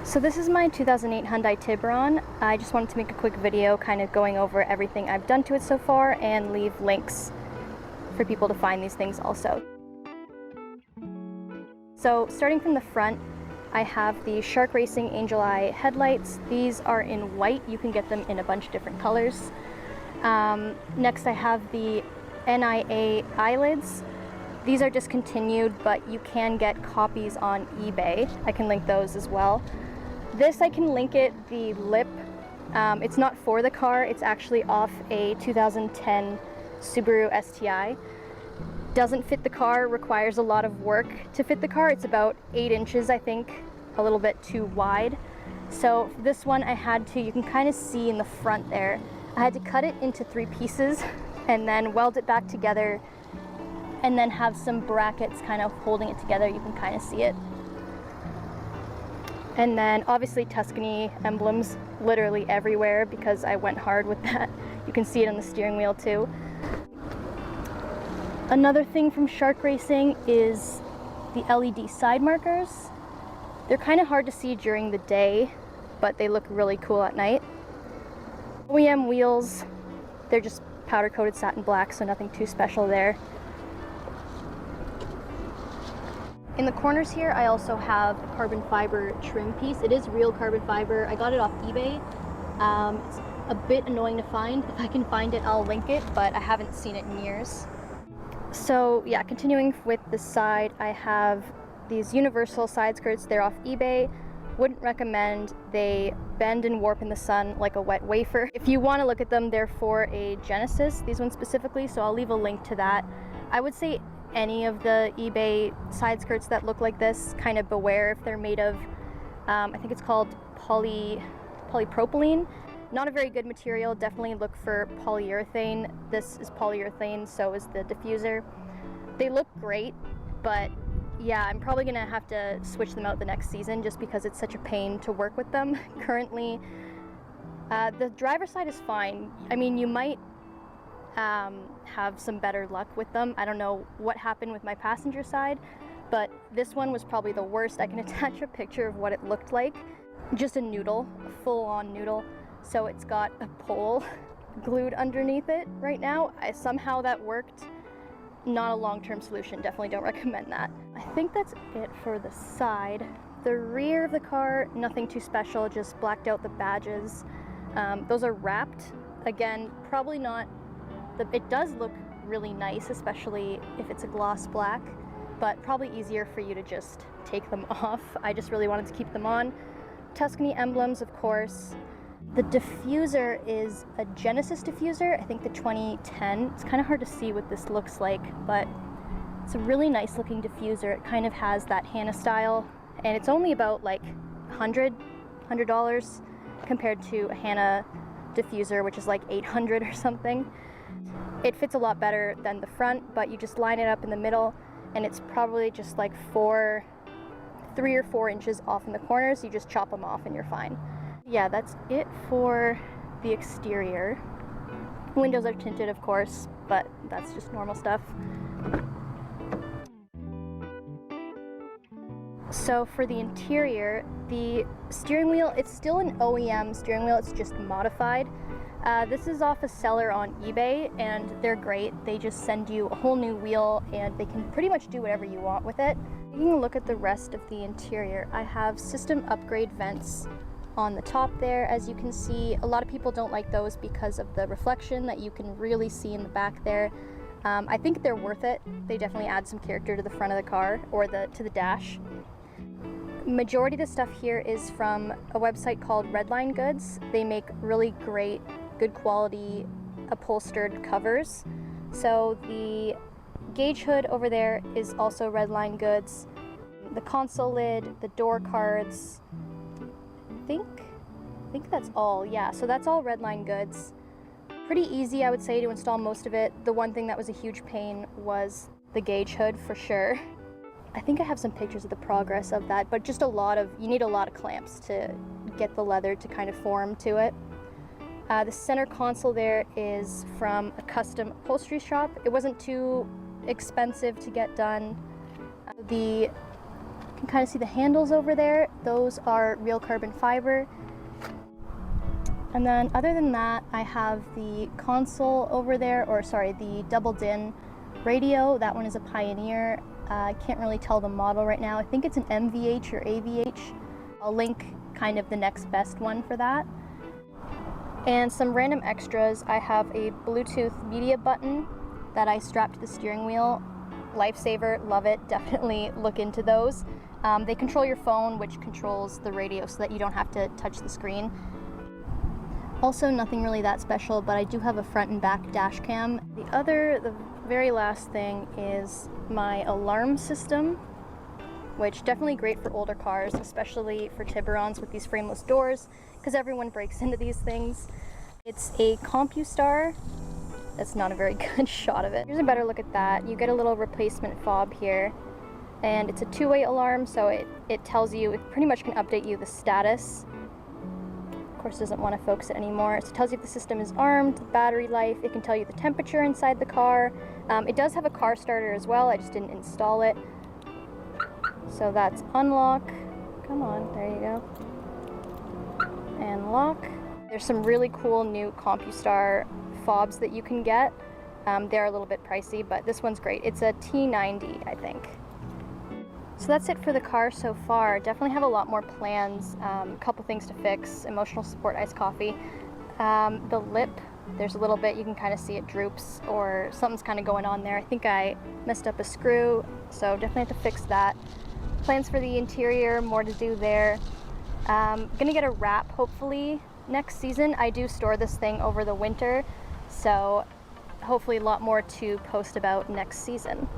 So this is my 2008 Hyundai Tiburon. I just wanted to make a quick video kind of going over everything I've done to it so far and leave links for people to find these things also. So starting from the front, I have the Shark Racing Angel Eye headlights. These are in white. You can get them in a bunch of different colors. Next I have the NIA eyelids. These are discontinued, but you can get copies on eBay. I can link those as well. This I can link it, the lip. It's not for the car, it's actually off a 2010 Subaru STI. Doesn't fit the car, requires a lot of work to fit the car. It's about 8 inches, I think, a little bit too wide. So this one I had to, you can kind of see in the front there, I had to cut it into 3 pieces and then weld it back together and then have some brackets kind of holding it together. You can kind of see it. And then obviously Tuscany emblems literally everywhere because I went hard with that. You can see it on the steering wheel too. Another thing from Shark Racing is the LED side markers. They're kind of hard to see during the day, but they look really cool at night. OEM wheels, they're just powder coated satin black, so nothing too special there. In the corners here, I also have a carbon fiber trim piece. It is real carbon fiber. I got it off eBay. It's a bit annoying to find. If I can find it, I'll link it, but I haven't seen it in years. So yeah, continuing with the side, I have these universal side skirts. They're off eBay. Wouldn't recommend. They bend and warp in the sun like a wet wafer. If you want to look at them, they're for a Genesis, these ones specifically, so I'll leave a link to that. I would say any of the eBay side skirts that look like this, kind of beware if they're made of, I think it's called polypropylene. Not a very good material. Definitely look for polyurethane. This is polyurethane, so is the diffuser. They look great, but yeah, I'm probably gonna have to switch them out the next season just because it's such a pain to work with them. Currently, the driver's side is fine. I mean, you might have some better luck with them. I don't know what happened with my passenger side, but this one was probably the worst. I can attach a picture of what it looked like. Just a noodle, a full-on noodle. So it's got a pole glued underneath it right now. Somehow that worked. Not a long-term solution. Definitely don't recommend that. I think that's it for the side. The rear of the car, nothing too special, just blacked out the badges. Those are wrapped. Again, probably not. It does look really nice, especially if it's a gloss black, but probably easier for you to just take them off. I just really wanted to keep them on. Tuscany emblems, of course. The diffuser is a Genesis diffuser, I think the 2010. It's kind of hard to see what this looks like, but it's a really nice looking diffuser. It kind of has that Hannah style, and it's only about like $100 compared to a Hannah diffuser, which is like $800 or something. It fits a lot better than the front, but you just line it up in the middle, and it's probably just like 3 or 4 inches off in the corners. You just chop them off and you're fine. Yeah, that's it for the exterior. Windows are tinted, of course, but that's just normal stuff. So for the interior, the steering wheel, it's still an OEM steering wheel, it's just modified. This is off a seller on eBay, and they're great. They just send you a whole new wheel, and they can pretty much do whatever you want with it. Taking a look at the rest of the interior, I have system upgrade vents on the top there. As you can see, a lot of people don't like those because of the reflection that you can really see in the back there. I think they're worth it. They definitely add some character to the front of the car, or to the dash. Majority of the stuff here is from a website called Redline Goods. They make really great, good quality upholstered covers. So the gauge hood over there is also Redline Goods. The console lid, the door cards, I think that's all. Yeah, so that's all Redline Goods. Pretty easy, I would say, to install most of it. The one thing that was a huge pain was the gauge hood, for sure. I think I have some pictures of the progress of that, but just you need a lot of clamps to get the leather to kind of form to it. The center console there is from a custom upholstery shop. It wasn't too expensive to get done. The You can kind of see the handles over there. Those are real carbon fiber. And then other than that, I have the console over there, or sorry, the double din radio. That one is a Pioneer. I can't really tell the model right now. I think it's an MVH or AVH. I'll link kind of the next best one for that. And some random extras. I have a Bluetooth media button that I strapped to the steering wheel. Lifesaver, love it, definitely look into those. They control your phone, which controls the radio so that you don't have to touch the screen. Also, nothing really that special, but I do have a front and back dash cam. The very last thing is my alarm system, which definitely great for older cars, especially for Tiburons with these frameless doors, because everyone breaks into these things. It's a Compustar. That's not a very good shot of it. Here's a better look at that. You get a little replacement fob here, and it's a two-way alarm, so it tells you, it pretty much can update you the status. Of course, it doesn't want to focus it anymore. So it tells you if the system is armed, the battery life, it can tell you the temperature inside the car. It does have a car starter as well, I just didn't install it. So that's unlock. Come on, there you go. And lock. There's some really cool new Compustar fobs that you can get. They're a little bit pricey, but this one's great. It's a T90, I think. So that's it for the car so far. Definitely have a lot more plans, a couple things to fix, emotional support iced coffee. The lip, there's a little bit, you can kind of see it droops or something's kind of going on there. I think I messed up a screw, so definitely have to fix that. Plans for the interior, more to do there. Gonna get a wrap hopefully next season. I do store this thing over the winter, so hopefully a lot more to post about next season.